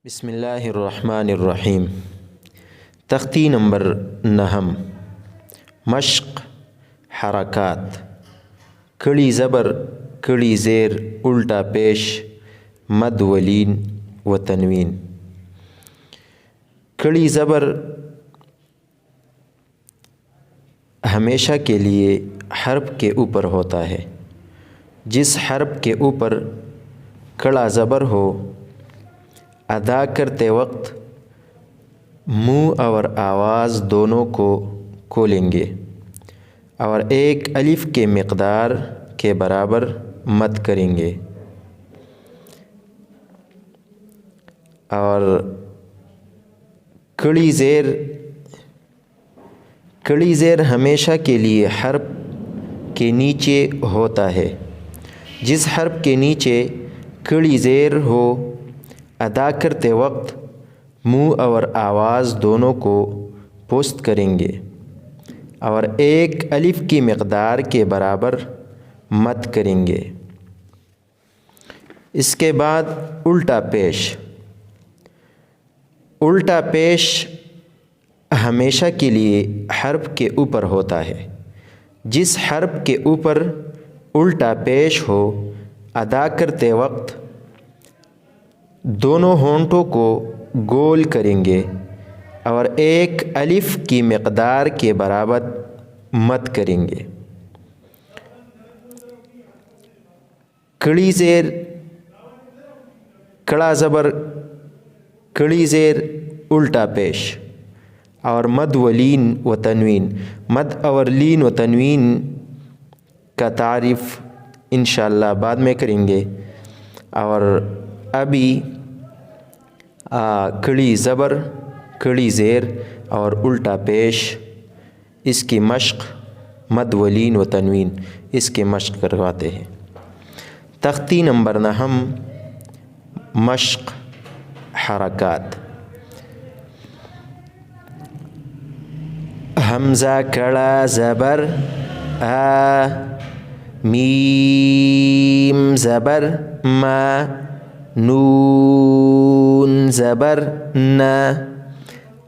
बिस्मिल्लाहिर्रहमानिर्रहीम। तख्ती नंबर 9। मश्क हरकात। कड़ी ज़बर, कड़ी ज़ेर, उल्टा पेश, मद वलीन व तनवीन। कड़ी ज़बर हमेशा के लिए हर्फ के ऊपर होता है। जिस हर्फ के ऊपर कड़ा ज़बर हो, अदा करते वक्त मुँह और आवाज़ दोनों को खोलेंगे और एक अलिफ के मिक़दार के बराबर मद करेंगे। और कड़ी ज़ेर हमेशा के लिए हर्फ के नीचे होता है। जिस हर्फ के नीचे कड़ी ज़ेर हो, अदा करते वक्त मुँह और आवाज़ दोनों को पुस्त करेंगे और एक अलिफ की मिक़दार के बराबर मद करेंगे। इसके बाद उल्टा पेश। उल्टा पेश हमेशा के लिए हर्फ के ऊपर होता है। जिस हर्फ के ऊपर उल्टा पेश हो, अदा करते वक्त दोनों होंठों को गोल करेंगे और एक अलिफ की मिक़दार के बराबर मद करेंगे। कड़ी ज़ेर, कड़ा ज़बर, कड़ी ज़ेर, उल्टा पेश और मद व लीन व तनवीन। मद और लीन व तनवीन का तारीफ़ इंशाअल्लाह बाद में करेंगे। और अभी कड़ी ज़बर, कड़ी ज़ेर और उल्टा पेश, इसकी मश्क, मद व लीन व तनवीन, इसके मश्क करवाते हैं। तख्ती नंबर 9। मश्क हरकात। हमज़ा कड़ा ज़बर आ, मीम ज़बर मा, नून ज़बर न,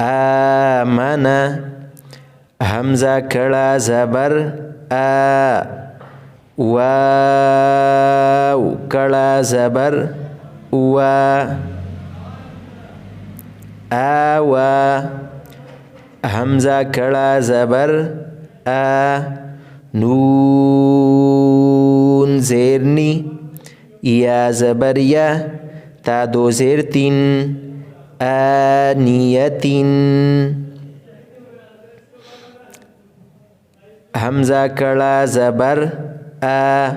आमना। हमज़ा कड़ा ज़बर आ, वाव कड़ा ज़बर वा, आवा। हमज़ा कड़ा ज़बर आ, नून ज़ेरनी, या ज़बर या, ता दो ज़ेर तीन, आनियतिन। हमज़ा कड़ा ज़बर आ,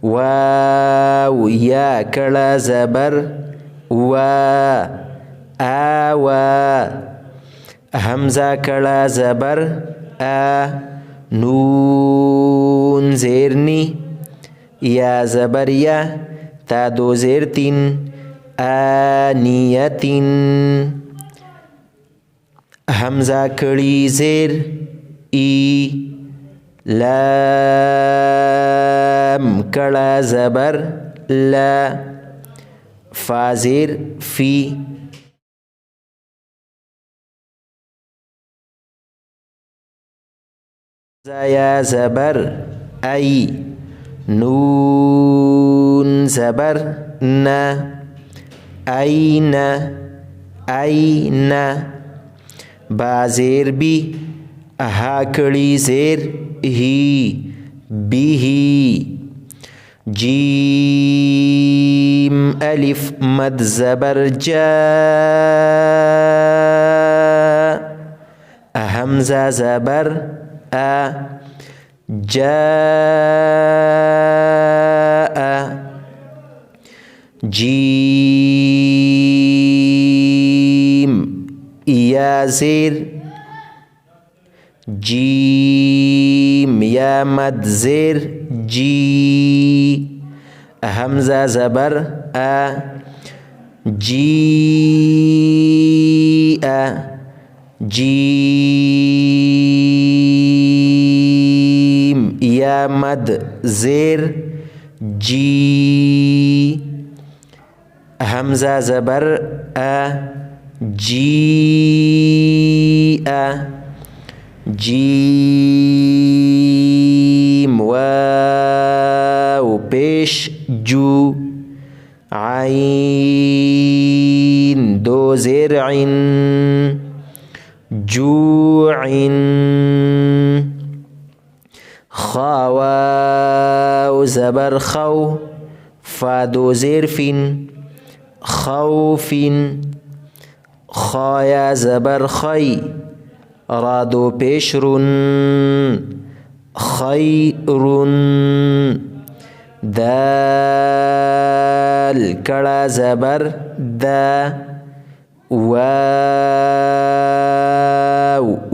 वाव या कड़ा ज़बर वा, आवा। हमज़ा कड़ा ज़बर आ, नून ज़ेरनी, या ज़बर या, ता दो ज़ेर तीन, आनियतिन। हमज़ा कड़ी ज़ेर ई, लाम कड़ा ज़बर ला, फा ज़ेर फ़ी। या ज़बर आई, नून ज़बर न, आईना, आईना। बा ज़ेर बी, हा कड़ी ज़ेर ही, बिही। जीम अलिफ मद ज़बर जा, हमज़ा ज़बर आ, जा। जीम या ज़ेर, जीम या मद ज़ेर जी। हमज़ा ज़बर आ, जी आ, जीम या मद ज़ेर जी। همزة زبر جيء جيم واو پیش جو عين دو زرع جوع خا واو زبر خو فا دو زرف خوف خايا زبر خي را دو پیش رن خير دال کڑا زبر دا واو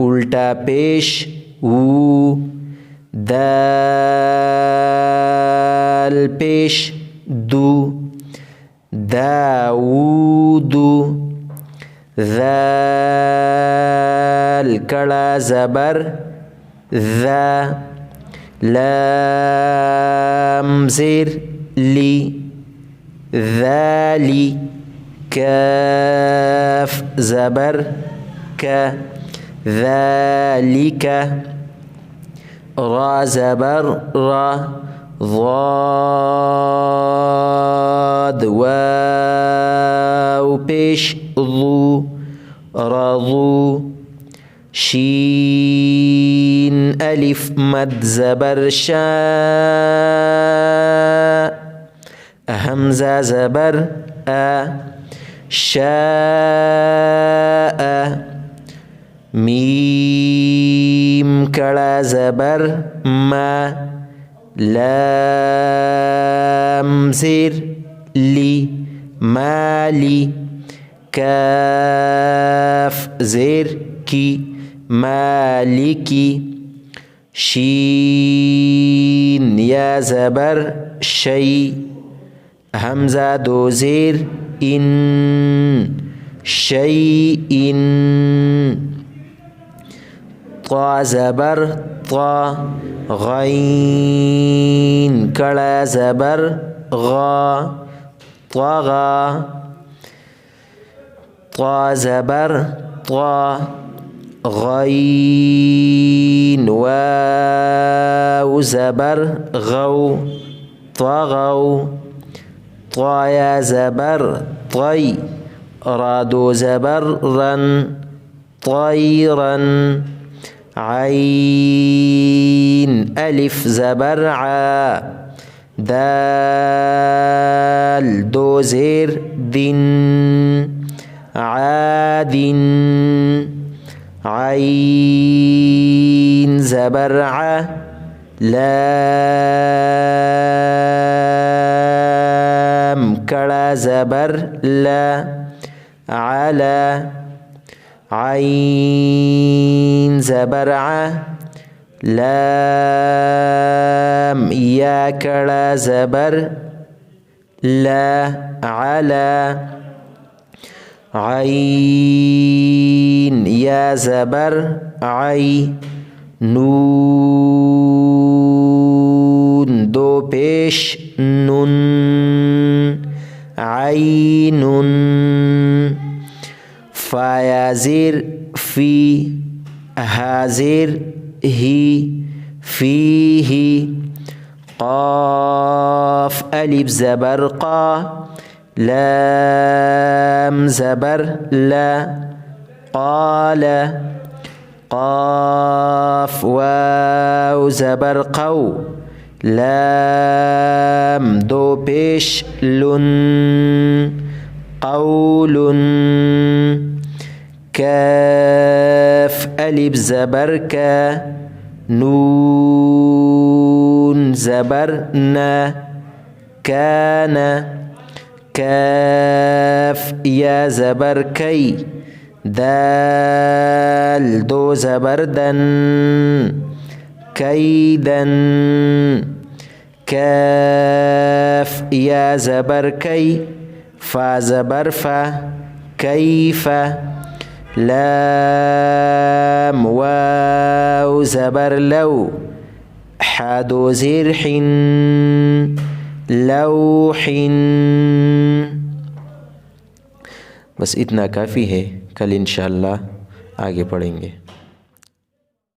الٹا پیش و دال پیش دو داود ذال کڑا زبر ذا لام زیر لی ذالی کاف زبر کا ذالک را زبر را ضاد واو پیش ضو رضو شين ألف مد زبر شاء همزة زبر شاء ميم كلا زبر ما لام زر لي مالي كاف زر كي مالكي شين يا زبر شي همزة دو زير إن شيء طا زبر طا غين كلا زبر غا طغى طا زبر طا غين واو زبر غو طغوا طايا زبر طي رادو زبر رن طيرا عين ألف زبر ع دال دو زير دن عاد عين زبر ع لام كلا زبر لا على عين زبر ع لام يا كلا زبر لا على عين يا زبر عي نون دو پیش نون عين فا زير في هازر هي فيه قاف ألف زبر قا لام زبر لا قال قاف واو زبر قو لام دو پیش لن قول كاف ألف زبر كا نون زبر نا كان كاف يا زبر كي دال دو زبر دن كيدا كاف يا زبر كي فا زبر فا كيف لام واو زبر لو حادو زرح لوح बस इतना काफ़ी है, कल इंशाअल्लाह आगे पढ़ेंगे।